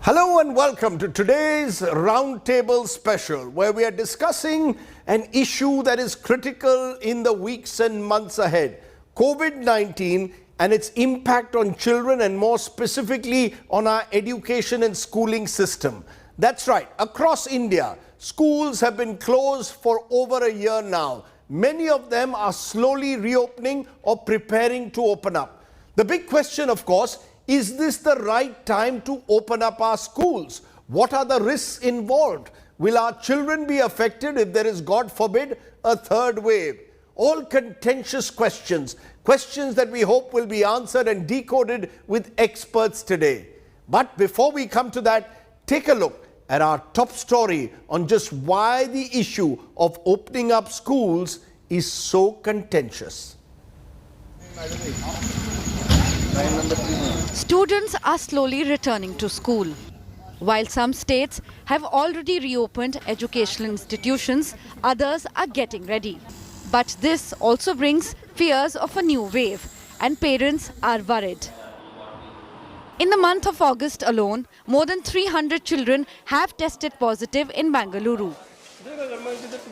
Hello and welcome to today's Roundtable Special, where we are discussing an issue that is critical in the weeks and months ahead, COVID-19 and its impact on children and more specifically on our education and schooling system. That's right, across India, schools have been closed for over a year now. Many of them are slowly reopening or preparing to open up. The big question, of course, is this the right time to open up our schools? What are the risks involved? Will our children be affected if there is, God forbid, a third wave? All contentious questions, questions that we hope will be answered and decoded with experts today. But before we come to that, take a look at our top story on just why the issue of opening up schools is so contentious. Students are slowly returning to school. While some states have already reopened educational institutions, others are getting ready. But this also brings fears of a new wave, and parents are worried. In the month of August alone, more than 300 children have tested positive in Bengaluru.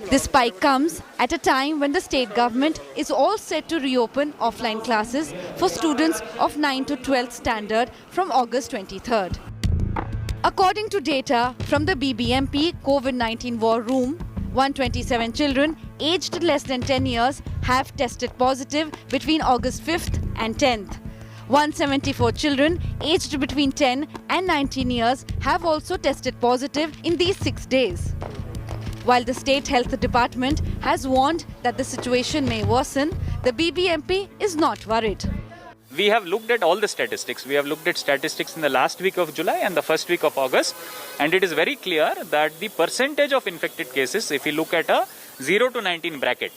This spike comes at a time when the state government is all set to reopen offline classes for students of 9 to 12th standard from August 23rd. According to data from the BBMP COVID-19 War Room, 127 children aged less than 10 years have tested positive between August 5th and 10th. 174 children aged between 10 and 19 years have also tested positive in these 6 days. While the State Health Department has warned that the situation may worsen, the BBMP is not worried. We have looked at all the statistics. We have looked at statistics in the last week of July and the first week of August. And it is very clear that the percentage of infected cases, if you look at a 0 to 19 bracket,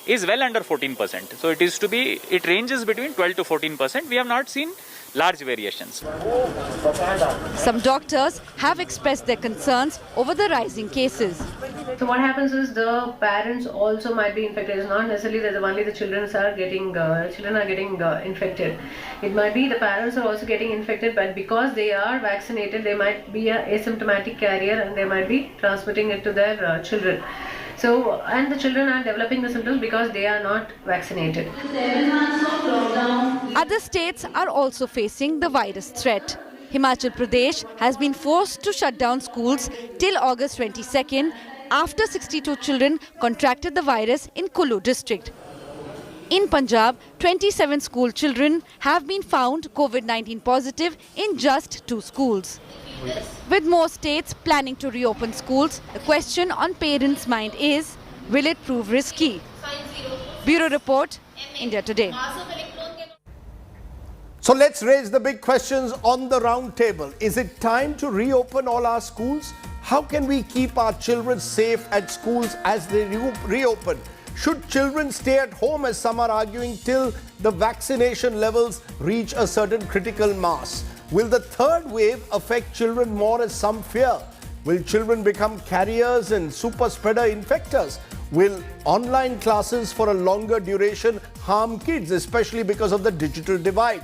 is well under 14%. So it ranges between 12 to 14%. We have not seen large variations. Some doctors have expressed their concerns over the rising cases. So what happens is the parents also might be infected. It's not necessarily that only the children are getting infected. It might be the parents are also getting infected, but because they are vaccinated, they might be an asymptomatic carrier and they might be transmitting it to their children. So, and the children are developing the symptoms because they are not vaccinated. Other states are also facing the virus threat. Himachal Pradesh has been forced to shut down schools till August 22nd after 62 children contracted the virus in Kullu district. In Punjab, 27 school children have been found COVID-19 positive in just 2 schools. With more states planning to reopen schools, the question on parents' mind is, will it prove risky? Bureau Report, India Today. So let's raise the big questions on the round table. Is it time to reopen all our schools? How can we keep our children safe at schools as they reopen? Should children stay at home, as some are arguing, till the vaccination levels reach a certain critical mass? Will the third wave affect children more, as some fear? Will children become carriers and super spreader infectors? Will online classes for a longer duration harm kids, especially because of the digital divide?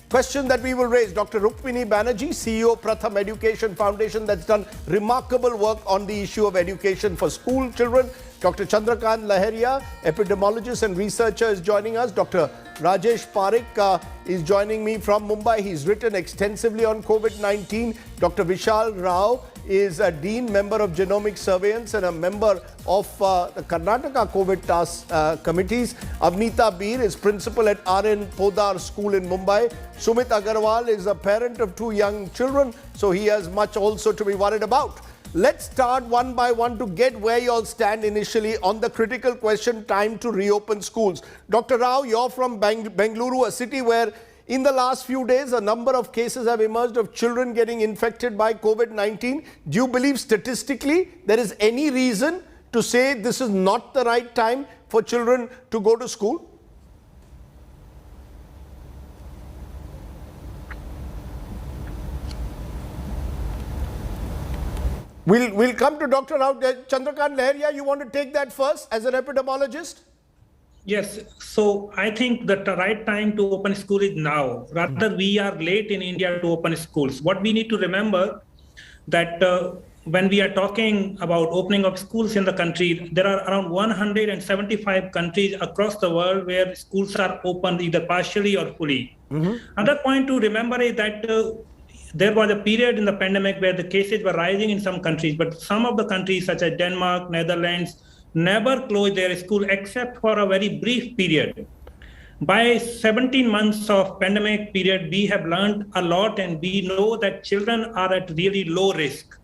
Question that we will raise. Dr. Rukmini Banerjee, CEO Pratham Education Foundation, that's done remarkable work on the issue of education for school children. Dr. Chandrakant Laheria, epidemiologist and researcher, is joining us. Dr. Rajesh Parekh is joining me from Mumbai. He's written extensively on COVID-19. Dr. Vishal Rao is a Dean, member of Genomic Surveillance and a member of the Karnataka COVID task committees. Avneeta Beer is principal at R.N. Podar School in Mumbai. Sumit Agarwal is a parent of 2 young children, so he has much also to be worried about. Let's start one by one to get where you all stand initially on the critical question, time to reopen schools. Dr. Rao, you're from Bengaluru, a city where in the last few days a number of cases have emerged of children getting infected by COVID-19. Do you believe statistically there is any reason to say this is not the right time for children to go to school? We'll come to Dr. Rao. Chandrakant Laheria, you want to take that first as an epidemiologist? Yes, so I think that the right time to open school is now. Rather, we are late in India to open schools. What we need to remember, that when we are talking about opening of schools in the country, there are around 175 countries across the world where schools are open either partially or fully. Another point to remember is that there was a period in the pandemic where the cases were rising in some countries, but some of the countries such as Denmark, Netherlands, never closed their school except for a very brief period. By 17 months of pandemic period, we have learned a lot, and we know that children are at really low risk,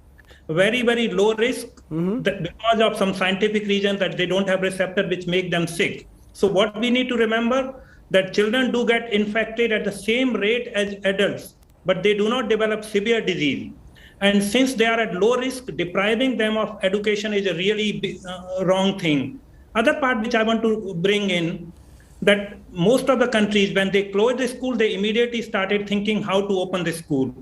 very, very low risk because of some scientific reason that they don't have receptor which make them sick. So what we need to remember that children do get infected at the same rate as adults, but they do not develop severe disease. And since they are at low risk, depriving them of education is a really wrong thing. Other part which I want to bring in, that most of the countries, when they closed the school, they immediately started thinking how to open the school.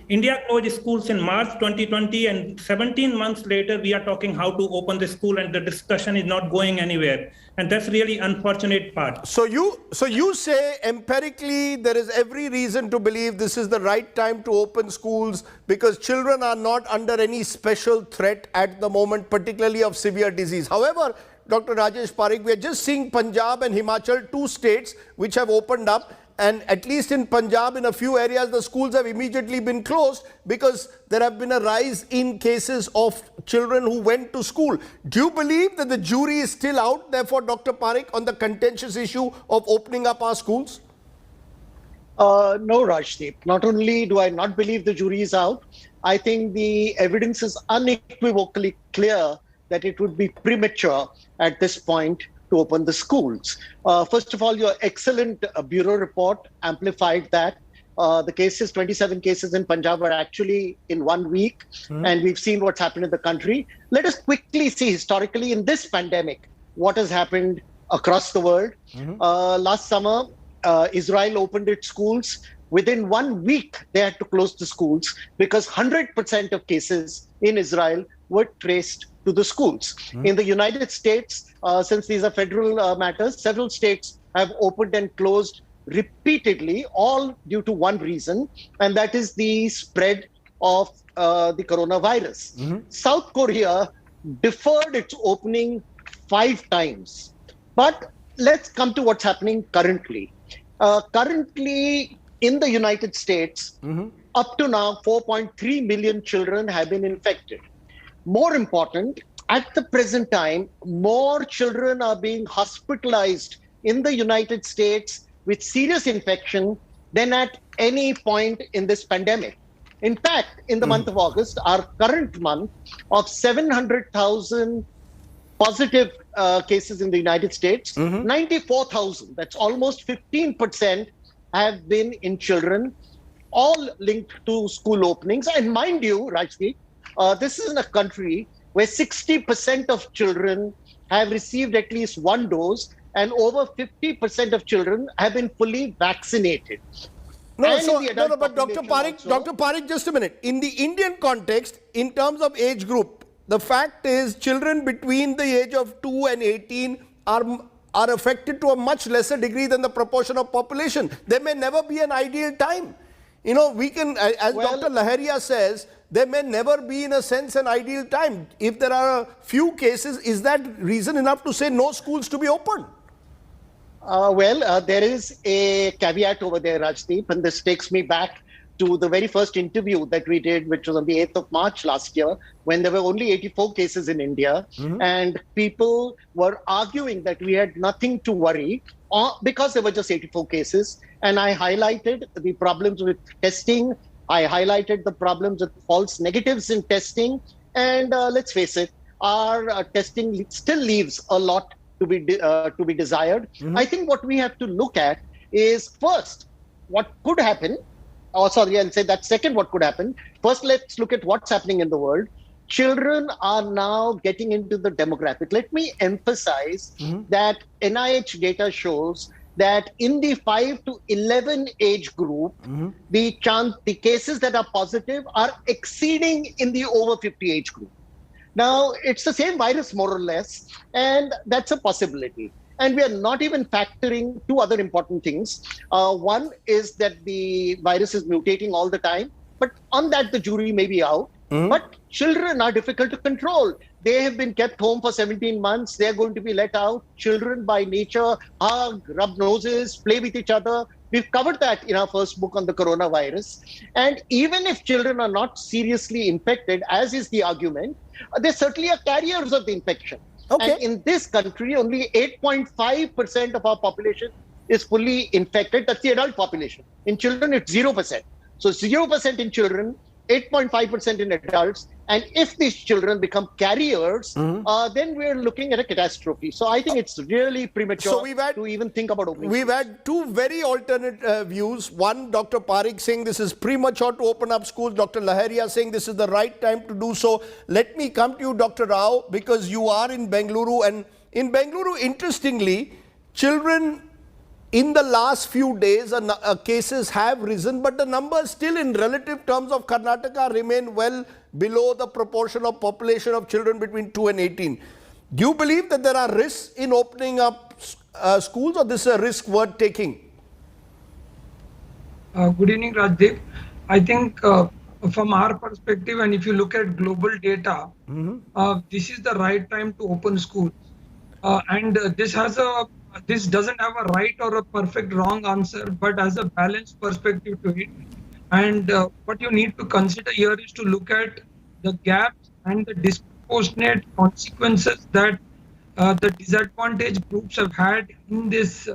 India closed schools in March 2020, and 17 months later, we are talking how to open the school, and the discussion is not going anywhere. And that's really unfortunate part. So you say empirically there is every reason to believe this is the right time to open schools because children are not under any special threat at the moment, particularly of severe disease. However, Dr. Rajesh Parekh, we are just seeing Punjab and Himachal, two states which have opened up, and at least in Punjab, in a few areas, the schools have immediately been closed because there have been a rise in cases of children who went to school. Do you believe that the jury is still out, therefore, Dr. Parekh, on the contentious issue of opening up our schools? No, Rajdeep. Not only do I not believe the jury is out, I think the evidence is unequivocally clear that it would be premature at this point to open the schools. First of all, your excellent bureau report amplified that. The cases, 27 cases in Punjab were actually in 1 week, and we've seen what's happened in the country. Let us quickly see historically in this pandemic what has happened across the world. Last summer, Israel opened its schools. Within 1 week, they had to close the schools because 100% of cases in Israel were traced to the schools. In the United States, since these are federal matters, several states have opened and closed repeatedly, all due to one reason, and that is the spread of the coronavirus. South Korea deferred its opening 5 times. But let's come to what's happening currently. Currently, in the United States, up to now, 4.3 million children have been infected. More important, at the present time, more children are being hospitalized in the United States with serious infection than at any point in this pandemic. In fact, in the month of August, our current month of 700,000 positive cases in the United States, 94,000, that's almost 15%, have been in children, all linked to school openings. And mind you, Rajdeep, this is in a country where 60% of children have received at least 1 dose, and over 50% of children have been fully vaccinated. But Dr. Parekh, just a minute. In the Indian context, in terms of age group, the fact is children between the age of 2 and 18 are affected to a much lesser degree than the proportion of population. There may never be an ideal time. You know, we can, as Dr. Laharia says, there may never be, in a sense, an ideal time. If there are a few cases, is that reason enough to say no schools to be open? There is a caveat over there, Rajdeep, and this takes me back to the very first interview that we did, which was on the 8th of March last year, when there were only 84 cases in India, and people were arguing that we had nothing to worry because there were just 84 cases. And I highlighted the problems with testing. I highlighted the problems with false negatives in testing. And let's face it, our testing still leaves a lot to be desired. I think what we have to look at is first, what could happen. I'll say that second, what could happen. First, let's look at what's happening in the world. Children are now getting into the demographic. Let me emphasize that NIH data shows that in the 5 to 11 age group, the cases that are positive are exceeding in the over 50 age group. Now, it's the same virus, more or less, and that's a possibility. And we are not even factoring 2 other important things. One is that the virus is mutating all the time, but on that, the jury may be out. But children are difficult to control. They have been kept home for 17 months. They're going to be let out. Children by nature hug, rub noses, play with each other. We've covered that in our first book on the coronavirus. And even if children are not seriously infected, as is the argument, they certainly are carriers of the infection. Okay. And in this country, only 8.5% of our population is fully infected. That's the adult population. In children, it's 0%. So 0% in children, 8.5% in adults. And if these children become carriers, then we're looking at a catastrophe. So I think it's really premature to even think about opening We've schools. had two very alternate views. One, Dr. Parikh saying this is premature to open up schools. Dr. Laharia saying this is the right time to do so. Let me come to you, Dr. Rao, because you are in Bengaluru. And in Bengaluru, interestingly, children in the last few days, cases have risen, but the numbers still in relative terms of Karnataka remain well below the proportion of population of children between 2 and 18. Do you believe that there are risks in opening up schools, or this is a risk worth taking? Good evening, Rajdeep. I think from our perspective, and if you look at global data, this is the right time to open schools. This doesn't have a right or a perfect wrong answer, but as a balanced perspective to it. And what you need to consider here is to look at the gaps and the disproportionate consequences that the disadvantaged groups have had in this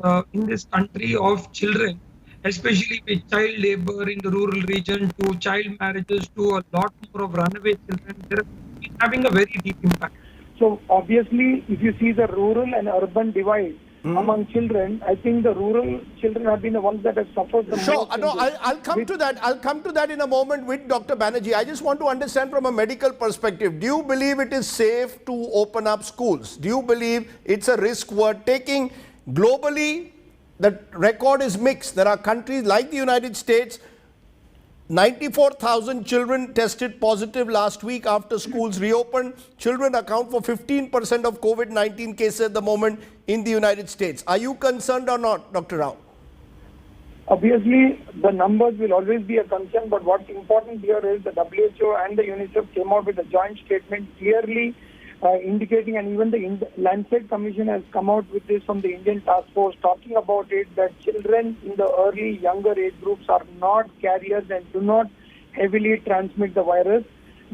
country of children, especially with child labor in the rural region, to child marriages, to a lot more of runaway children. They're having a very deep impact. So obviously, if you see the rural and urban divide among children, I think the rural children have been the ones that have suffered the most. Sure, no, I'll come to that. I'll come to that in a moment with Dr. Banerjee. I just want to understand from a medical perspective, do you believe it is safe to open up schools? Do you believe it's a risk worth taking? Globally, the record is mixed. There are countries like the United States, 94,000 children tested positive last week after schools reopened. Children account for 15% of COVID-19 cases at the moment in the United States. Are you concerned or not, Dr. Rao? Obviously, the numbers will always be a concern, but what's important here is the WHO and the UNICEF came out with a joint statement clearly indicating, and even the Lancet Commission has come out with this from the Indian Task Force, talking about it, that children in the early, younger age groups are not carriers and do not heavily transmit the virus.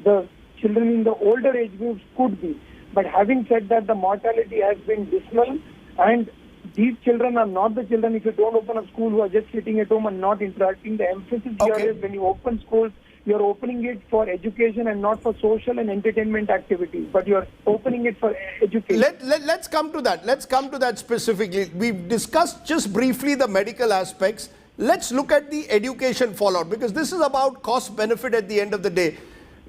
The children in the older age groups could be. But having said that, the mortality has been dismal, and these children are not the children, if you don't open a school, who are just sitting at home and not interacting. The emphasis here is when you open schools, you're opening it for education and not for social and entertainment activities, but you're opening it for education. Let's come to that. Let's come to that specifically. We've discussed just briefly the medical aspects. Let's look at the education fallout, because this is about cost benefit at the end of the day.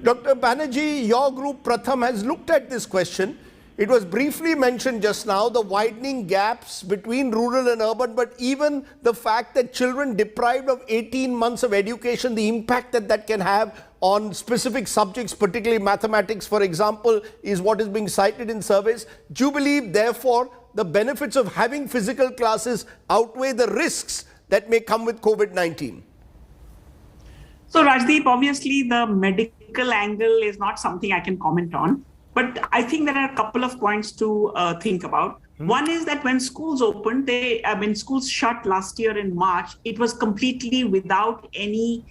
Dr. Banerjee, your group Pratham has looked at this question. It was briefly mentioned just now, the widening gaps between rural and urban, but even the fact that children deprived of 18 months of education, the impact that that can have on specific subjects, particularly mathematics, for example, is what is being cited in surveys. Do you believe, therefore, the benefits of having physical classes outweigh the risks that may come with COVID-19? So, Rajdeep, obviously, the medical angle is not something I can comment on. But I think there are a couple of points to think about. One is that when schools opened, when schools shut last year in March, it was completely without any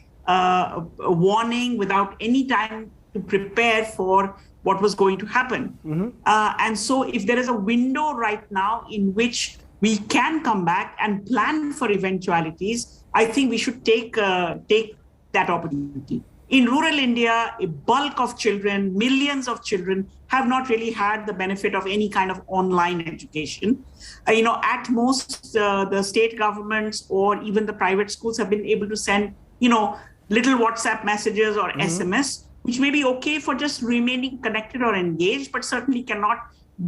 warning, without any time to prepare for what was going to happen. And so if there is a window right now in which we can come back and plan for eventualities, I think we should take that opportunity. In rural India, a bulk of children, millions of children, have not really had the benefit of any kind of online education. At most, the state governments or even the private schools have been able to send, little WhatsApp messages or SMS, which may be okay for just remaining connected or engaged, but certainly cannot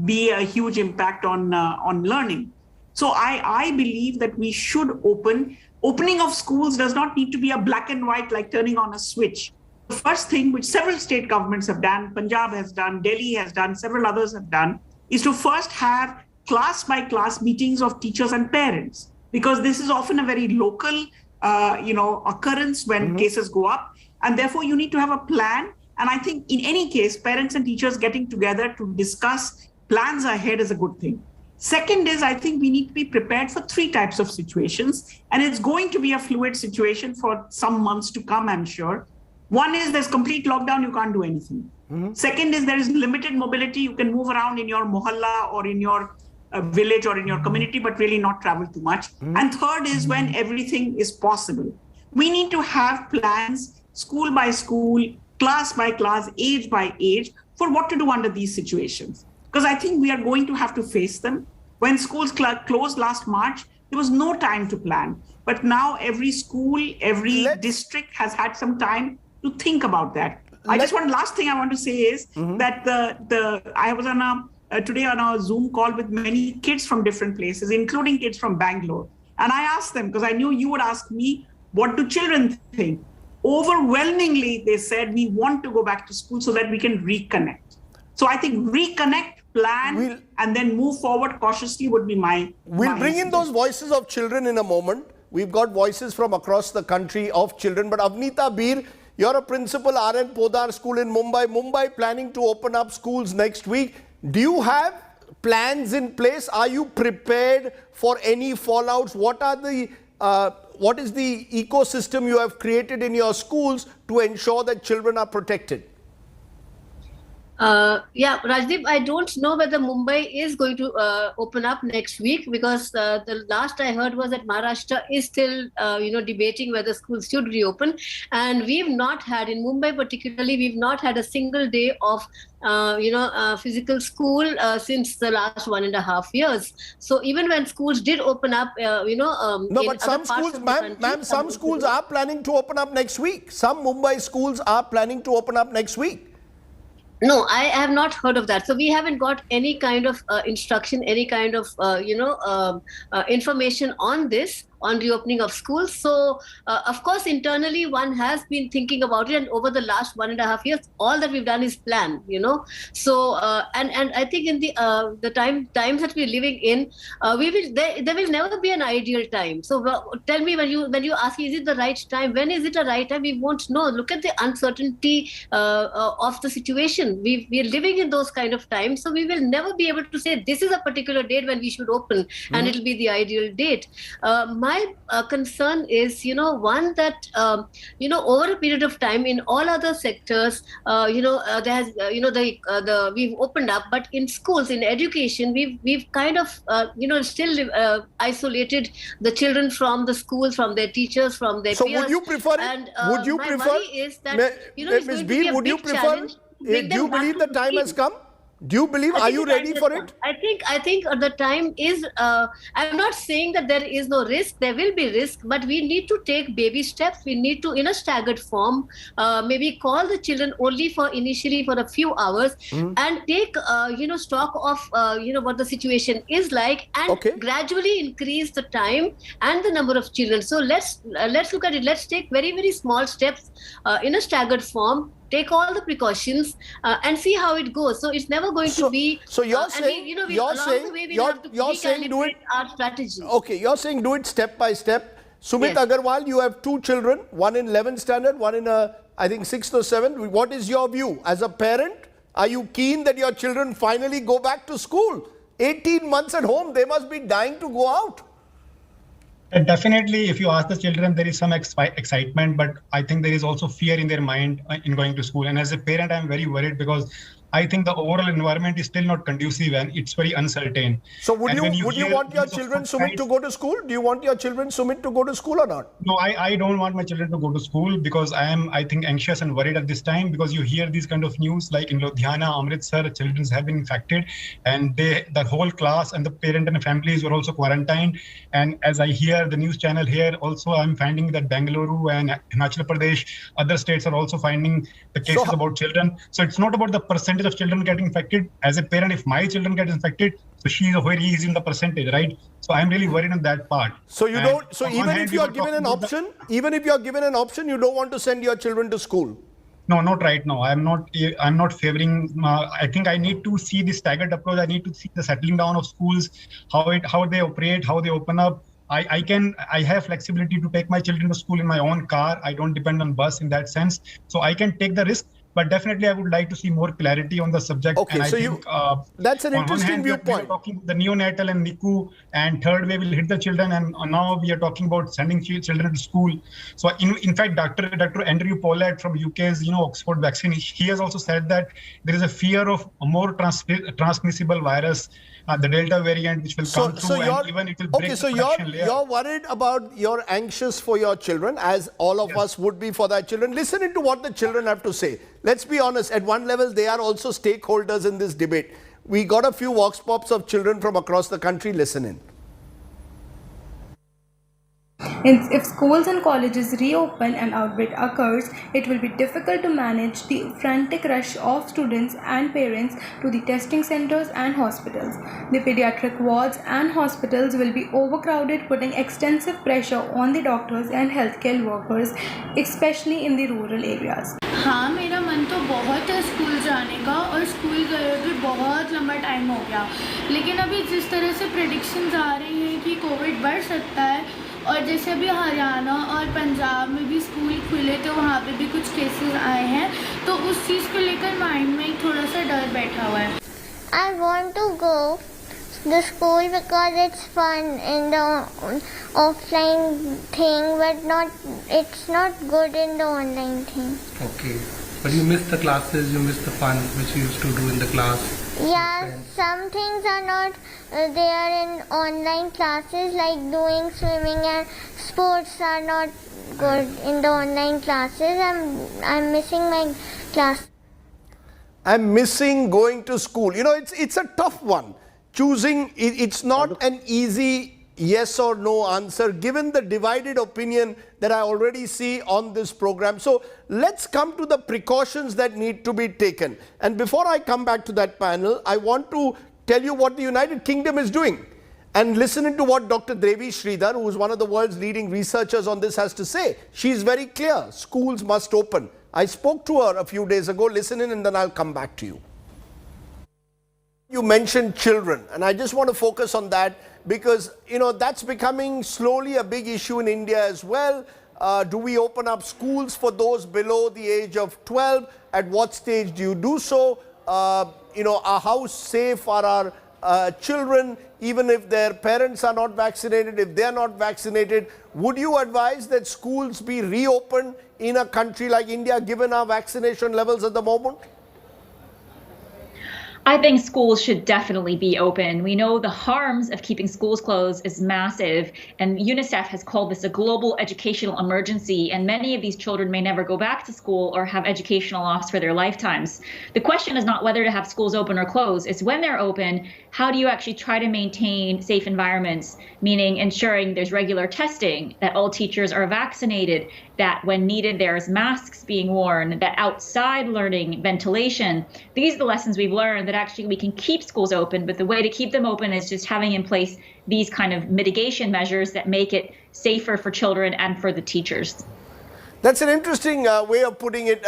be a huge impact on learning. So I believe that we should opening of schools does not need to be a black and white, like turning on a switch. The first thing which several state governments have done, Punjab has done, Delhi has done, several others have done, is to first have class by class meetings of teachers and parents, because this is often a very local, occurrence when cases go up. And therefore you need to have a plan And I think in any case, parents and teachers getting together to discuss plans ahead is a good thing. Second is, I think we need to be prepared for 3 types of situations. And it's going to be a fluid situation for some months to come, I'm sure. One is there's complete lockdown, you can't do anything. Second is there is limited mobility. You can move around in your mohalla or in your village or in your community, but really not travel too much. And third is when everything is possible. We need to have plans, school by school, class by class, age by age, for what to do under these situations. Because I think we are going to have to face them. When schools closed last March, there was no time to plan. But now every school, every district has had some time to think about that. Last thing I want to say is that I was on today on a Zoom call with many kids from different places, including kids from Bangalore. And I asked them, because I knew you would ask me, what do children think? Overwhelmingly, they said, we want to go back to school so that we can reconnect. So I think reconnect, plan, and then move forward cautiously would be We'll bring in those voices of children in a moment. We've got voices from across the country of children. But Avneeta Bir, you're a principal R.N. Podar School in Mumbai. Mumbai planning to open up schools next week. Do you have plans in place? Are you prepared for any fallouts? What is the ecosystem you have created in your schools to ensure that children are protected? Rajdeep, I don't know whether Mumbai is going to open up next week, because the last I heard was that Maharashtra is still, debating whether schools should reopen. And we've not had, in Mumbai particularly, we've not had a single day of physical school since the last 1.5 years. So even when schools did open up, no, but some schools, ma'am, some schools are planning to open up next week. Some Mumbai schools are planning to open up next week. No, I have not heard of that. So we haven't got any kind of instruction, any kind of, information on this, on reopening of schools. So, of course, internally, one has been thinking about it. And over the last 1.5 years, all that we've done is plan, So, and I think in the times that we're living in, there will never be an ideal time. So tell me, when you ask, is it the right time? When is it a right time? We won't know. Look at the uncertainty of the situation. We're living in those kind of times. So we will never be able to say this is a particular date when we should open and it'll be the ideal date. My concern is, one that, over a period of time in all other sectors, there's, we've opened up, but in schools, in education, we've kind of, still isolated the children from the schools, from their teachers, from their peers. So would you prefer it? And would you prefer? worry is that, Ms. B, would you prefer? Do you believe the time has come? Do you believe? Are you ready for it? I think the time is. I'm not saying that there is no risk. There will be risk, but we need to take baby steps. We need to, in a staggered form, maybe call the children only initially for a few hours, and take stock of what the situation is like, and gradually increase the time and the number of children. So let's look at it. Let's take very, very small steps in a staggered form. Take all the precautions and see how it goes. So it's never going to be. So you're saying you're saying do it. Our strategy. Okay, you're saying do it step by step. Sumit Agarwal, you have 2 children, one in 11th standard, one in I think 6th or 7th. What is your view as a parent? Are you keen that your children finally go back to school? 18 months at home, they must be dying to go out. Definitely, if you ask the children, there is some excitement, but I think there is also fear in their mind in going to school. And as a parent, I'm very worried because I think the overall environment is still not conducive and it's very uncertain. So would you want your children, Sumit, to go to school? Do you want your children, Sumit, to go to school or not? No, I don't want my children to go to school because I think, anxious and worried at this time, because you hear these kind of news like in Ludhiana, Amritsar, children have been infected and the whole class and the parent and families were also quarantined. And as I hear the news channel here, also I'm finding that Bengaluru and Himachal Pradesh, other states are also finding the cases about children. So it's not about the percentage of children getting infected. As a parent, if my children get infected, so she is very easy in the percentage, right? So I'm really worried on that part. So you don't. So even if you are given an option, you don't want to send your children to school. No, not right now. I'm not favoring. I think I need to see the staggered approach. I need to see the settling down of schools, how they operate, how they open up. I have flexibility to take my children to school in my own car. I don't depend on bus in that sense. So I can take the risk. But definitely, I would like to see more clarity on the subject. Okay, and I so think that's an on one interesting hand, we viewpoint. are talking the neonatal and NICU, and third wave will hit the children, and now we are talking about sending children to school. So in fact, Dr. Andrew Pollard from UK's Oxford vaccine, he has also said that there is a fear of a more transmissible virus, the Delta variant, which will come through, and even it will break the protection layer. You're worried about, you're anxious for your children, as all of us would be for their children. Listen to what the children have to say. Let's be honest, at one level, they are also stakeholders in this debate. We got a few vox pops of children from across the country. Listen in. If schools and colleges reopen and outbreak occurs, it will be difficult to manage the frantic rush of students and parents to the testing centers and hospitals. The pediatric wards and hospitals will be overcrowded, putting extensive pressure on the doctors and healthcare workers, especially in the rural areas. हाँ, मेरा मन तो बहुत है school जाने का, और school गए भी बहुत लंबा टाइम हो गया, लेकिन अभी जिस तरह से प्रेडिक्शंस आ रही हैं कि कोविड बढ़ सकता है, और जैसे अभी हरियाणा और पंजाब में भी स्कूल खुले तो वहाँ पे भी कुछ केसेस आए हैं, तो उस चीज़ को लेकर माइंड में थोड़ा सा डर बैठा हुआ है. I want to go to school because it's fun in the offline thing, but it's not good in the online thing. Okay, but you miss the classes, you miss the fun which you used to do in the class. Yeah, some things are not there in online classes, like doing swimming and sports are not good in the online classes. I'm missing my class. I'm missing going to school. It's a tough one. Choosing, it's not an easy yes or no answer, given the divided opinion that I already see on this program. So let's come to the precautions that need to be taken. And before I come back to that panel, I want to tell you what the United Kingdom is doing. And listening to what Dr. Devi Sridhar, who is one of the world's leading researchers on this, has to say. She's very clear. Schools must open. I spoke to her a few days ago. Listen in and then I'll come back to you. You mentioned children, and I just want to focus on that because, that's becoming slowly a big issue in India as well. Do we open up schools for those below the age of 12? At what stage do you do so? How safe are our children, even if their parents are not vaccinated, if they're not vaccinated? Would you advise that schools be reopened in a country like India, given our vaccination levels at the moment? I think schools should definitely be open. We know the harms of keeping schools closed is massive, and UNICEF has called this a global educational emergency, and many of these children may never go back to school or have educational loss for their lifetimes. The question is not whether to have schools open or close, it's when they're open, how do you actually try to maintain safe environments, meaning ensuring there's regular testing, that all teachers are vaccinated, that when needed there's masks being worn, that outside learning, ventilation. These are the lessons we've learned, that actually we can keep schools open, but the way to keep them open is just having in place these kind of mitigation measures that make it safer for children and for the teachers. That's an interesting way of putting it.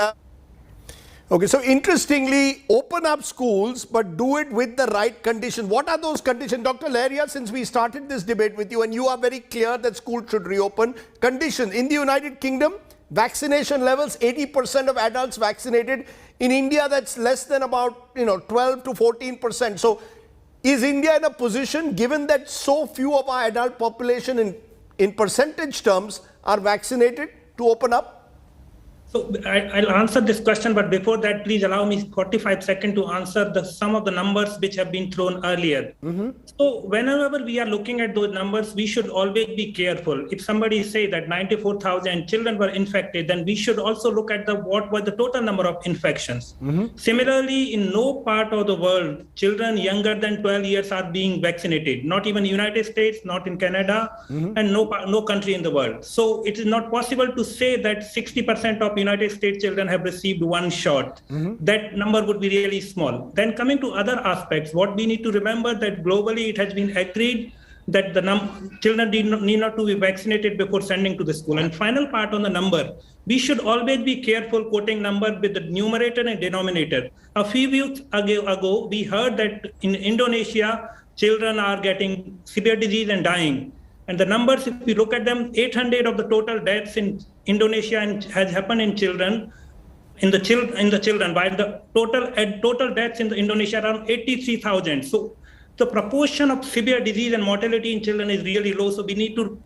Okay, so interestingly, open up schools, but do it with the right conditions. What are those conditions? Dr. Lahiriya, since we started this debate with you, and you are very clear that schools should reopen, conditions. In the United Kingdom, vaccination levels, 80% of adults vaccinated. In India, that's less than about 12 to 14%. So is India in a position, given that so few of our adult population in percentage terms are vaccinated, to open up? So I'll answer this question, but before that, please allow me 45 seconds to answer some of the numbers which have been thrown earlier. So whenever we are looking at those numbers, we should always be careful. If somebody say that 94,000 children were infected, then we should also look at what was the total number of infections. Similarly, in no part of the world, children younger than 12 years are being vaccinated. Not even United States, not in Canada, and no country in the world. So it is not possible to say that 60% of United States children have received one shot. That number would be really small. Then coming to other aspects, what we need to remember that globally it has been agreed that the children need not to be vaccinated before sending to the school. And final part on the number, we should always be careful quoting number with the numerator and denominator. A few weeks ago, we heard that in Indonesia, children are getting severe disease and dying. And the numbers, if we look at them, 800 of the total deaths in Indonesia has happened in children. in the children, while the total deaths in Indonesia are around 83,000. So the proportion of severe disease and mortality in children is really low. So we need to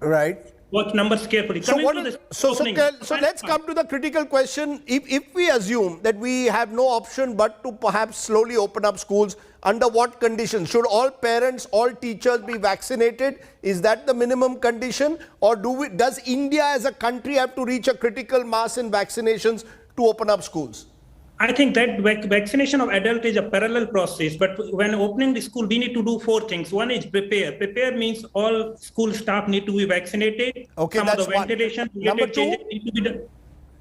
watch numbers carefully. So let's come to the critical question. If we assume that we have no option but to perhaps slowly open up schools, under what conditions? Should all parents, all teachers be vaccinated? Is that the minimum condition? Or does India as a country have to reach a critical mass in vaccinations to open up schools? I think that vaccination of adult is a parallel process, but when opening the school, we need to do 4 things. One is prepare. Prepare means all school staff need to be vaccinated. Okay, some of the ventilation related changes need to be done.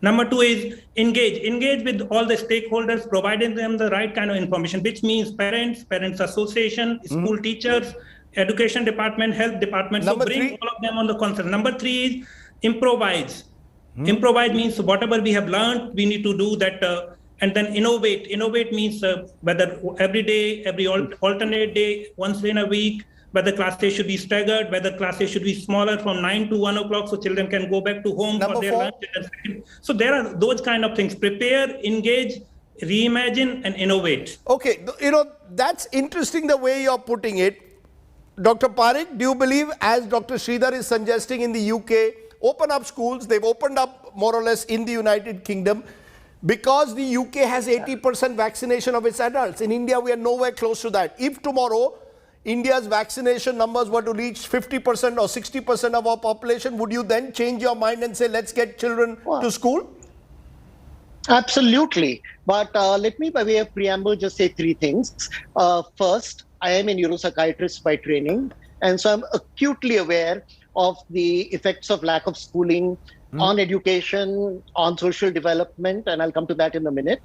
Number 2 is engage. Engage with all the stakeholders, providing them the right kind of information, which means parents association, school teachers, education department, health department. So bring all of them on the concept. Number 3 is improvise. Improvise means whatever we have learned, we need to do that. And then innovate. Innovate means whether every day, every alternate day, once in a week, whether classes should be staggered, whether classes should be smaller from 9 to 1 o'clock so children can go back to home for their lunch. So there are those kind of things. Prepare, engage, reimagine, and innovate. Okay, that's interesting the way you're putting it. Dr. Parekh, do you believe, as Dr. Sridhar is suggesting in the UK, open up schools? They've opened up more or less in the United Kingdom. Because the UK has 80% vaccination of its adults. In India, we are nowhere close to that. If tomorrow, India's vaccination numbers were to reach 50% or 60% of our population, would you then change your mind and say, let's get children to school? Absolutely. But let me, by way of preamble, just say 3 things. First, I am a neuropsychiatrist by training. And so I'm acutely aware of the effects of lack of schooling on education, on social development, and I'll come to that in a minute.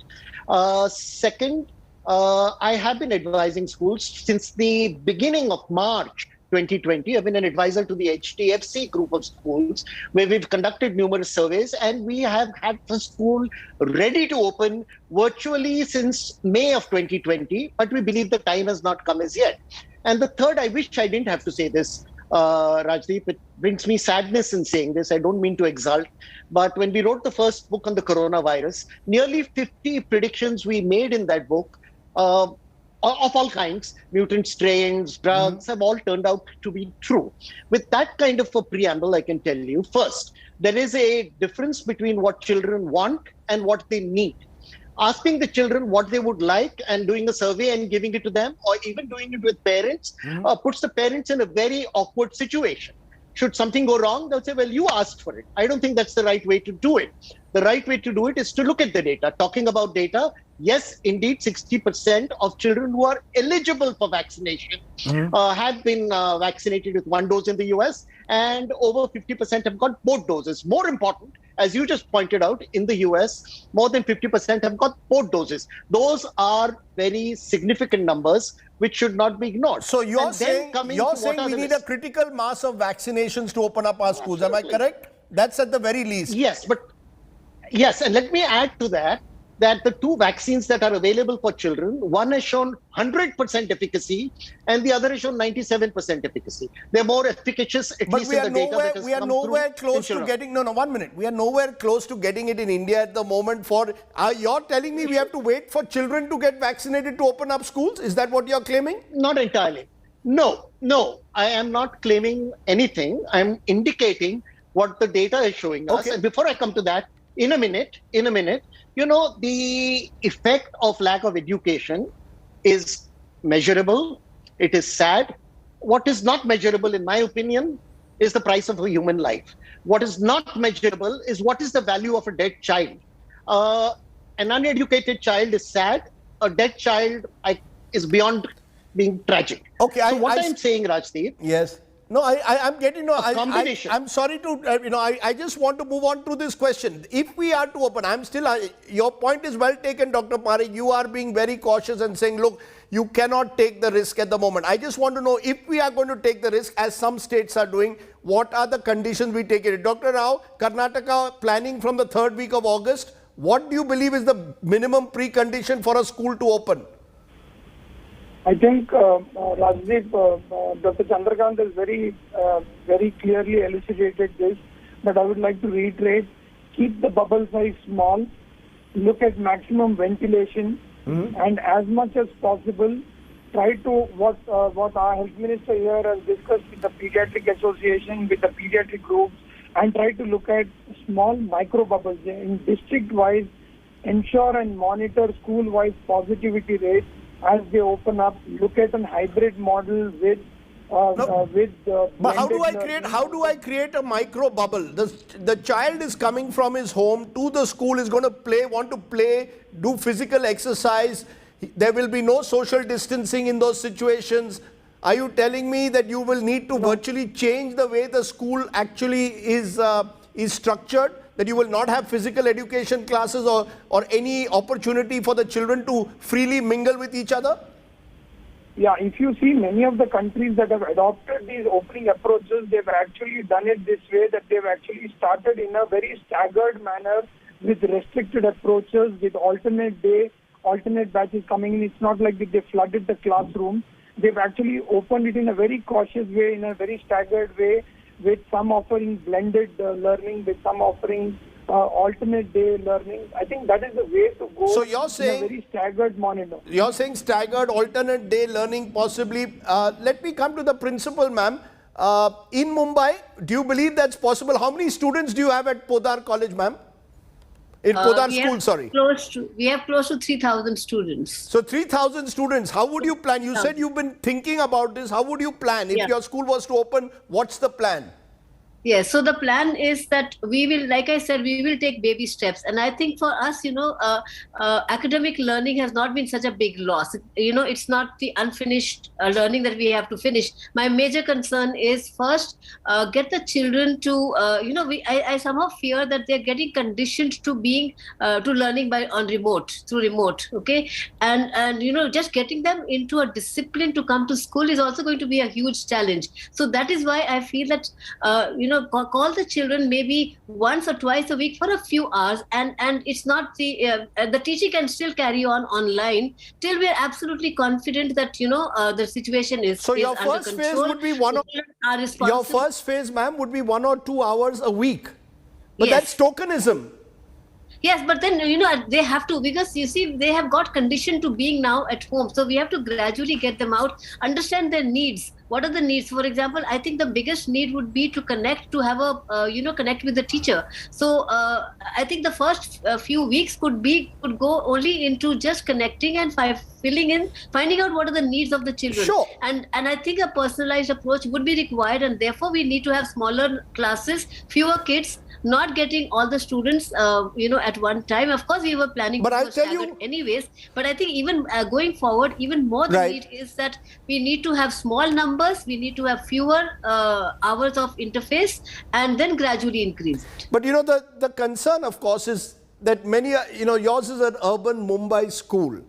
Second, I have been advising schools since the beginning of March 2020. I've been an advisor to the HTFC group of schools where we've conducted numerous surveys, and we have had the school ready to open virtually since May of 2020, but we believe the time has not come as yet. And the third, I wish I didn't have to say this, Rajdeep, it brings me sadness in saying this. I don't mean to exult, but when we wrote the first book on the coronavirus, nearly 50 predictions we made in that book of all kinds, mutant strains, drugs, have all turned out to be true. With that kind of a preamble, I can tell you, first, there is a difference between what children want and what they need. Asking the children what they would like and doing a survey and giving it to them, or even doing it with parents, puts the parents in a very awkward situation. Should something go wrong, they'll say, well, you asked for it. I don't think that's the right way to do it. The right way to do it is to look at the data. Talking about data, yes, indeed, 60% of children who are eligible for vaccination have been vaccinated with 1 dose in the US, and over 50% have got both doses. More important, as you just pointed out, in the US, more than 50% have got both doses. Those are very significant numbers which should not be ignored. So you're saying we need a critical mass of vaccinations to open up our schools. Am I correct? That's at the very least. Yes, and let me add to that the 2 vaccines that are available for children, one has shown 100% efficacy and the other has shown 97% efficacy. They're more efficacious, at least in the data that has come through. We are nowhere close to getting, no, 1 minute. We are nowhere close to getting it in India at the moment you're telling me we have to wait for children to get vaccinated to open up schools? Is that what you're claiming? Not entirely. No, I am not claiming anything. I'm indicating what the data is showing us. And before I come to that, in a minute, the effect of lack of education is measurable. It is sad. What is not measurable, in my opinion, is the price of a human life. What is not measurable is what is the value of a dead child. An uneducated child is sad. A dead child is beyond being tragic. So what I'm saying, Rajdeep. Yes. No, I'm getting, I'm sorry to, I just want to move on to this question. If we are to open, your point is well taken, Dr. Parekh. You are being very cautious and saying, look, you cannot take the risk at the moment. I just want to know, if we are going to take the risk, as some states are doing, what are the conditions we take it? Dr. Rao, Karnataka planning from the 3rd week of August. What do you believe is the minimum precondition for a school to open? I think Rajdeep, Dr. Chandrakant has very clearly elucidated this, but I would like to reiterate, keep the bubble size small, look at maximum ventilation, and as much as possible, try to what our health minister here has discussed with the pediatric association, with the pediatric groups, and try to look at small micro bubbles in district-wise, ensure and monitor school-wise positivity rates as they open up. Look at a hybrid model with. But how do I create a micro bubble? The child is coming from his home to the school, is going to want to play, do physical exercise. There will be no social distancing in those situations. Are you telling me that you will need to virtually change the way the school actually is structured? That you will not have physical education classes or any opportunity for the children to freely mingle with each other? Yeah, if you see many of the countries that have adopted these opening approaches, they've actually done it this way, that they've actually started in a very staggered manner with restricted approaches, with alternate batches coming in. It's not like they flooded the classroom. They've actually opened it in a very cautious way, in a very staggered way, with some offering blended learning, with some offering alternate day learning. I think that is the way to go. So you're saying in a very staggered monitor. You're saying staggered alternate day learning possibly. Let me come to the principal, ma'am. In Mumbai, do you believe that's possible? How many students do you have at Podar College, ma'am? In Podar School, sorry. We have close to 3,000 students. So 3,000 students. How would you plan? You said you've been thinking about this. How would you plan? If your school was to open, what's the plan? Yes, so the plan is that we will, like I said, we will take baby steps. And I think for us, academic learning has not been such a big loss. It's not the unfinished learning that we have to finish. My major concern is first, get the children to, I somehow fear that they're getting conditioned to learning through remote, okay? And just getting them into a discipline to come to school is also going to be a huge challenge. So that is why I feel that, call the children maybe once or twice a week for a few hours, and it's not the teaching can still carry on online till we are absolutely confident that the situation is so your first phase would be your first phase, ma'am, would be 1 or 2 hours a week, but that's tokenism. Yes, but then, they have to, because you see, they have got conditioned to being now at home. So we have to gradually get them out, understand their needs. What are the needs? For example, I think the biggest need would be to connect, to have connect with the teacher. So I think the first few weeks could go only into just connecting and finding out what are the needs of the children. Sure. And I think a personalized approach would be required, and therefore we need to have smaller classes, fewer kids, not getting all the students, at one time. Of course, we were planning but to I'll go tell staggered you, anyways. But I think even going forward, even more the need is that we need to have small numbers, we need to have fewer hours of interface, and then gradually increase it. But the concern, of course, is that many, yours is an urban Mumbai school.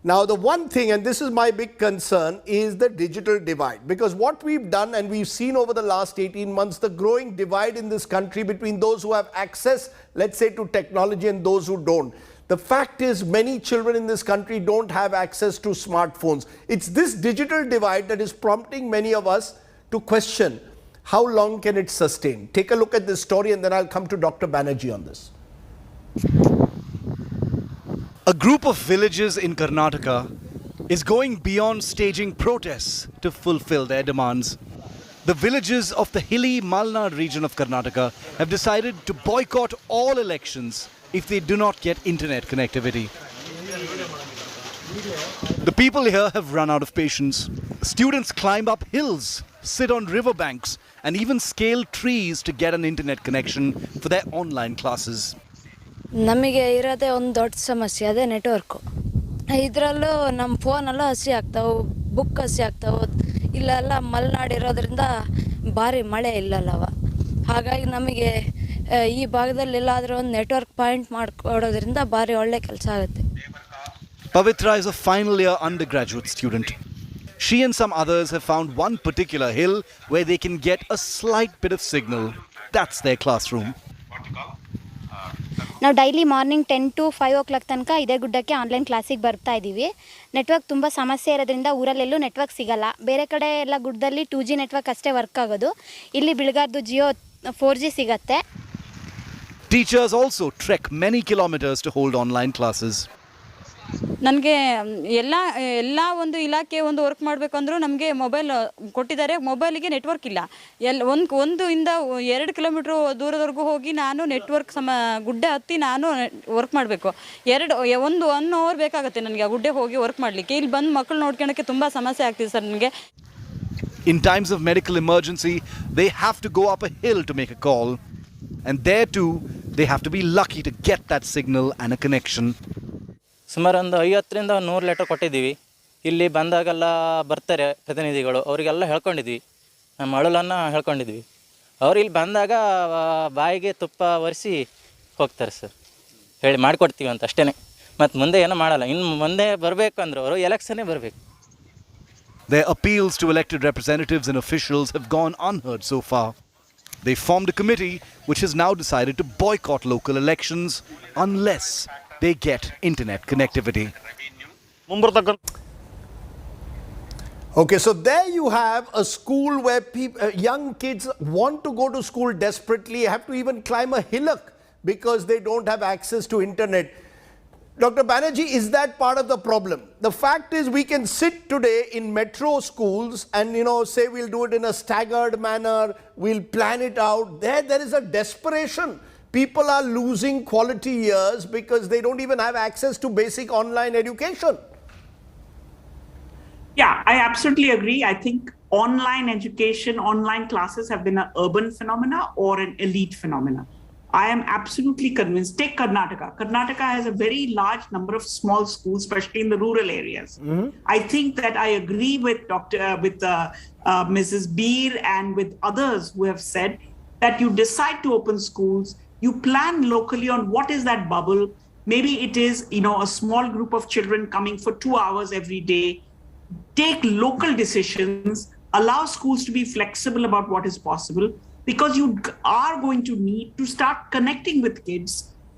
Now, the one thing, and this is my big concern, is the digital divide. Because what we've done, and we've seen over the last 18 months, the growing divide in this country between those who have access, let's say, to technology and those who don't. The fact is, many children in this country don't have access to smartphones. It's this digital divide that is prompting many of us to question, how long can it sustain? Take a look at this story, and then I'll come to Dr. Banerjee on this. A group of villages in Karnataka is going beyond staging protests to fulfill their demands. The villages of the hilly Malnad region of Karnataka have decided to boycott all elections if they do not get internet connectivity. The people here have run out of patience. Students climb up hills, sit on riverbanks, and even scale trees to get an internet connection for their online classes. ನಮಗೆ ಇರೋದೇ ಒಂದು ದೊಡ್ಡ ಸಮಸ್ಯೆ ಅದೇ network ಇದರಲ್ಲೂ ನಮ್ಮ ಫೋನೆಲ್ಲ ಹಸಿ ಆಗ್ತಾವೆ ಬುಕ್ ಹಸಿ ಆಗ್ತಾವೆ ಇಲ್ಲೆಲ್ಲ ಮಲೆನಾಡು ಇರೋದ್ರಿಂದ ಭಾರಿ ಮಳೆ ಇಲ್ಲಲ್ಲವ ಹಾಗಾಗಿ ನಮಗೆ ಈ ಭಾಗದಲ್ಲಿ ಎಲ್ಲಾದರೂ ಒಂದು ನೆಟ್ವರ್ಕ್ ಪಾಯಿಂಟ್ ಮಾಡಿಕೊಡೋದ್ರಿಂದ ಭಾರಿ ಒಳ್ಳೆ ಕೆಲಸ ಆಗುತ್ತೆ. Pavitra is a final year undergraduate student. She and some others have found one particular hill where they can get a slight bit of signal. That's their classroom. ನಾವು ಡೈಲಿ ಮಾರ್ನಿಂಗ್ 10 to 5 o'clock ತನಕ ಇದೇ ಗುಡ್ಡಕ್ಕೆ online ಕ್ಲಾಸಿಗೆ ಬರ್ತಾ ಇದ್ದೀವಿ. Network ತುಂಬ ಸಮಸ್ಯೆ ಇರೋದ್ರಿಂದ ಊರಲ್ಲೆಲ್ಲೂ ನೆಟ್ವರ್ಕ್ ಸಿಗಲ್ಲ. ಬೇರೆ ಕಡೆ ಎಲ್ಲ ಗುಡ್ಡದಲ್ಲಿ 2G ನೆಟ್ವರ್ಕ್ ಅಷ್ಟೇ ವರ್ಕ್ ಆಗೋದು. ಇಲ್ಲಿ ಬಿಳಗಾರ್ದು ಜಿಯೋ 4G ಸಿಗತ್ತೆ. Teachers also trek many kilometers to hold online classes. ನನಗೆ ಎಲ್ಲ ಒಂದು ಇಲಾಖೆ ಒಂದು ವರ್ಕ್ ಮಾಡಬೇಕಂದ್ರೂ ನಮಗೆ ಮೊಬೈಲ್ ಕೊಟ್ಟಿದ್ದಾರೆ. ಮೊಬೈಲಿಗೆ ನೆಟ್ವರ್ಕ್ ಇಲ್ಲ. ಒಂದು ಇಂದ 2 ಕಿಲೋಮೀಟ್ರ್ ದೂರದವರೆಗೂ ಹೋಗಿ ನಾನು ನೆಟ್ವರ್ಕ್ ಗುಡ್ಡೆ ಹತ್ತಿ ನಾನು ವರ್ಕ್ ಮಾಡಬೇಕು. 1 ಅವರ್ ಬೇಕಾಗುತ್ತೆ ನನಗೆ ಆ ಗುಡ್ಡೆ ಹೋಗಿ ವರ್ಕ್ ಮಾಡಲಿಕ್ಕೆ. ಇಲ್ಲಿ ಬಂದು ಮಕ್ಕಳು ನೋಡ್ಕೊಳ್ಳೋಕ್ಕೆ ತುಂಬ ಸಮಸ್ಯೆ ಆಗ್ತಿದೆ ಸರ್ ನನಗೆ. In times of medical emergency, they have to go up a hill to make a call. And there too, they have to be lucky to get that signal and a connection. ಸುಮಾರು ಒಂದು 50ರಿಂದ 100 letter ಕೊಟ್ಟಿದ್ದೀವಿ. ಇಲ್ಲಿ ಬಂದಾಗೆಲ್ಲ ಬರ್ತಾರೆ ಪ್ರತಿನಿಧಿಗಳು, ಅವರಿಗೆಲ್ಲ ಹೇಳ್ಕೊಂಡಿದ್ವಿ, ನಮ್ಮ ಅಳಲನ್ನು ಹೇಳ್ಕೊಂಡಿದ್ವಿ. ಅವ್ರು ಇಲ್ಲಿ ಬಂದಾಗ ಬಾಯಿಗೆ ತುಪ್ಪ ಒರೆಸಿ ಹೋಗ್ತಾರೆ ಸರ್, ಹೇಳಿ ಮಾಡಿಕೊಡ್ತೀವಿ ಅಂತ ಅಷ್ಟೇ. ಮತ್ತು ಮುಂದೆ ಏನೂ ಮಾಡಲ್ಲ. ಇನ್ನು ಮುಂದೆ ಬರಬೇಕು ಅಂದ್ರೆ ಅವರು ಎಲೆಕ್ಷನ್ನೇ ಬರಬೇಕು. Their appeals to elected representatives and officials have gone unheard so far. They formed a committee which has now decided to boycott local elections unless they get internet connectivity. Okay, so there you have a school where young kids want to go to school desperately, have to even climb a hillock because they don't have access to internet. Dr. Banerjee, is that part of the problem? The fact is we can sit today in metro schools and, say we'll do it in a staggered manner, we'll plan it out. There is a desperation. People are losing quality years because they don't even have access to basic online education. Yeah, I absolutely agree. I think online education, online classes have been an urban phenomena or an elite phenomena. I am absolutely convinced. Take Karnataka. Karnataka has a very large number of small schools, especially in the rural areas. Mm-hmm. I think that I agree with Mrs. Beer and with others who have said that you decide to open schools, you plan locally on what is that bubble. Maybe it is, a small group of children coming for 2 hours every day. Take local decisions, allow schools to be flexible about what is possible, because you are going to need to start connecting with kids.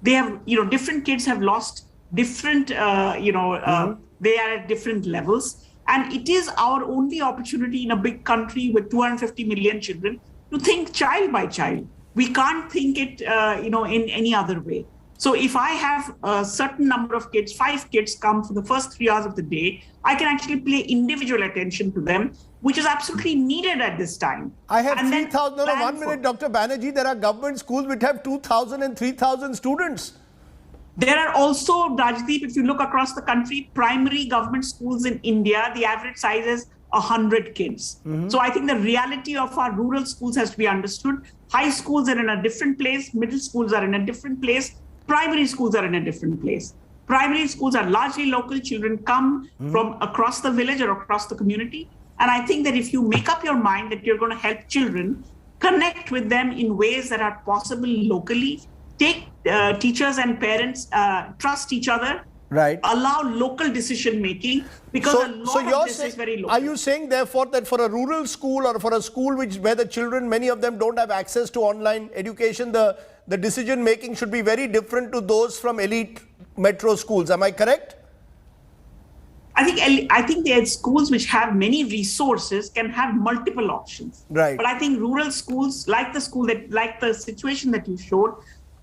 They have, different kids have lost different, they are at different levels. And it is our only opportunity in a big country with 250 million children to think child by child. We can't think it, in any other way. So if I have a certain number of kids, 5 kids come for the first 3 hours of the day, I can actually pay individual attention to them, which is absolutely needed at this time. I have 3,000, 1 minute, Dr. Banerjee, there are government schools which have 2,000 and 3,000 students. There are also, Rajdeep, if you look across the country, primary government schools in India, the average size is 100 kids. Mm-hmm. So I think the reality of our rural schools has to be understood. High schools are in a different place, middle schools are in a different place, primary schools are in a different place. Primary schools are largely local. Children come from across the village or across the community. And I think that if you make up your mind that you're going to help children, connect with them in ways that are possible locally, take teachers and parents, trust each other, right? Allow local decision making, because a lot of this is very local. Are you saying therefore that for a rural school or for a school where the children, many of them don't have access to online education, the decision making should be very different to those from elite metro schools? Am I correct? I think the schools which have many resources can have multiple options. Right. But I think rural schools, like the situation that you showed,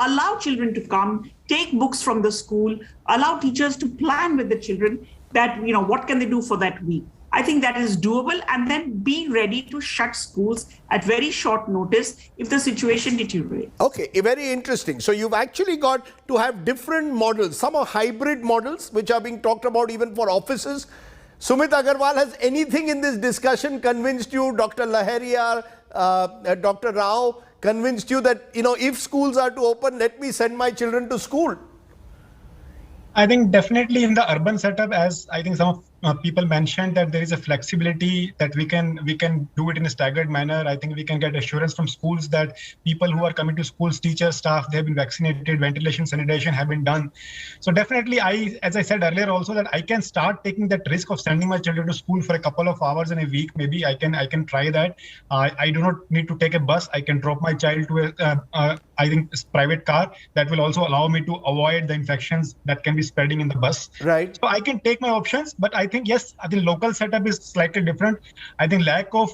allow children to come, take books from the school, allow teachers to plan with the children that, what can they do for that week. I think that is doable, and then be ready to shut schools at very short notice if the situation deteriorates. Okay, very interesting. So you've actually got to have different models. Some are hybrid models, which are being talked about even for offices. Sumit Agarwal, has anything in this discussion convinced you, Dr. Laheria, Dr. Rao, convinced you that, if schools are to open, let me send my children to school? I think definitely in the urban setup, as I think some of people mentioned, that there is a flexibility that we can do it in a staggered manner. I think we can get assurance from schools that people who are coming to schools, teachers, staff, they have been vaccinated, ventilation, sanitation have been done. So definitely, as I said earlier also, that I can start taking that risk of sending my children to school for a couple of hours in a week. Maybe I can try that. I do not need to take a bus. I can drop my child to a private car. That will also allow me to avoid the infections that can be spreading in the bus. Right. So I can take my options, but I think, yes, I think local setup is slightly different. I think lack of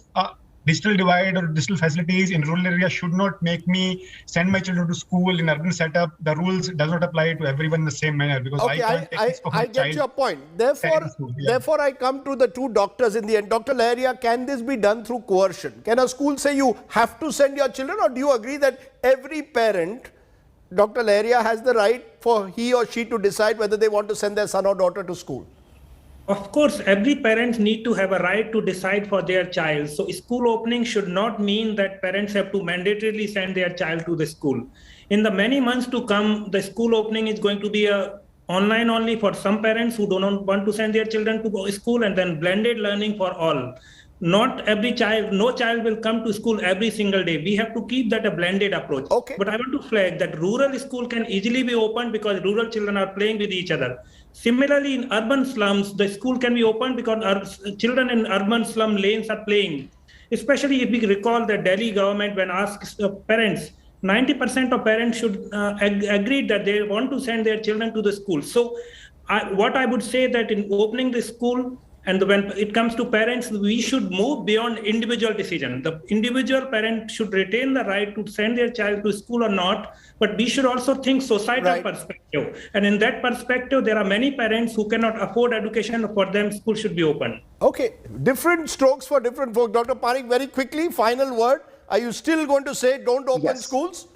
digital divide or digital facilities in rural areas should not make me send my children to school. In urban setup, the rules does not apply to everyone in the same manner, because Okay, I get your point. Therefore, I come to the two doctors in the end. Dr. Laharia, can this be done through coercion? Can a school say you have to send your children, or do you agree that every parent, Dr. Laharia, has the right for he or she to decide whether they want to send their son or daughter to school? Of course, every parent need to have a right to decide for their child. So school opening should not mean that parents have to mandatorily send their child to the school. In the many months to come, the school opening is going to be online only for some parents who do not want to send their children to school, and then blended learning for all. Not every child, no child will come to school every single day. We have to keep that a blended approach. Okay. But I want to flag that rural school can easily be opened because rural children are playing with each other. Similarly, in urban slums, the school can be opened because our children in urban slum lanes are playing. Especially if we recall the Delhi government, when asked parents, 90% of parents should agree that they want to send their children to the school. So what I would say that in opening the school, and when it comes to parents, we should move beyond individual decision. The individual parent should retain the right to send their child to school or not, but we should also think societal perspective. And in that perspective, there are many parents who cannot afford education. For them, school should be open. Okay, different strokes for different folks. Dr. Parekh, very quickly, final word. Are you still going to say don't open schools?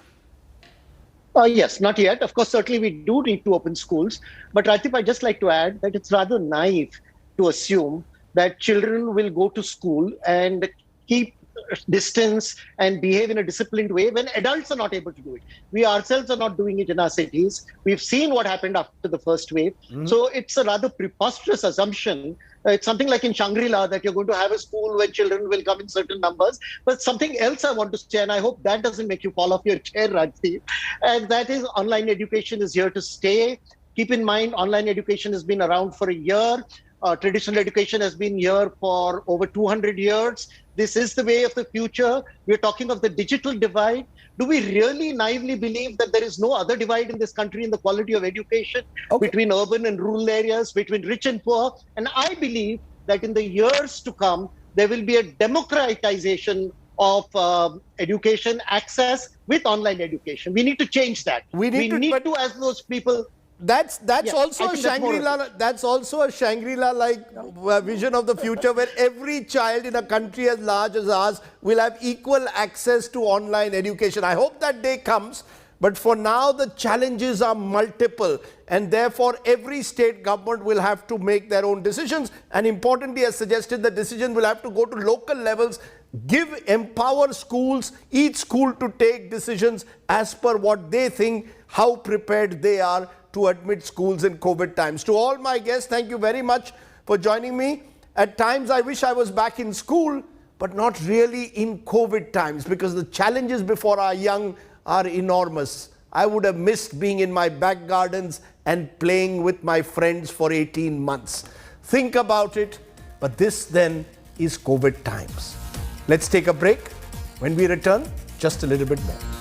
Yes, not yet. Of course, certainly we do need to open schools. But Rajdeep, I'd just like to add that it's rather naive to assume that children will go to school and keep distance and behave in a disciplined way when adults are not able to do it. We ourselves are not doing it in our cities. We've seen what happened after the first wave. So it's a rather preposterous assumption. It's something like in Shangri-La that you're going to have a school where children will come in certain numbers. But something else I want to say, and I hope that doesn't make you fall off your chair, Rajdeep, and that is online education is here to stay. Keep in mind, online education has been around for a year. Traditional education has been here for over 200 years. This is the way of the future. We're talking of the digital divide. Do we really naively believe that there is no other divide in this country in the quality of education between urban and rural areas, between rich and poor? And I believe that in the years to come, there will be a democratization of education access with online education. We need to change that. We need to, as those people. That's also a Shangri-La. That's also a Shangri-La-like vision of the future, where every child in a country as large as ours will have equal access to online education. I hope that day comes. But for now, the challenges are multiple, and therefore every state government will have to make their own decisions. And importantly, as suggested, the decision will have to go to local levels, empower schools, each school to take decisions as per what they think, how prepared they are to admit schools in COVID times. To all my guests, thank you very much for joining me. At times, I wish I was back in school, but not really in COVID times, because the challenges before our young are enormous. I would have missed being in my back gardens and playing with my friends for 18 months. Think about it, but this then is COVID times. Let's take a break. When we return, just a little bit more.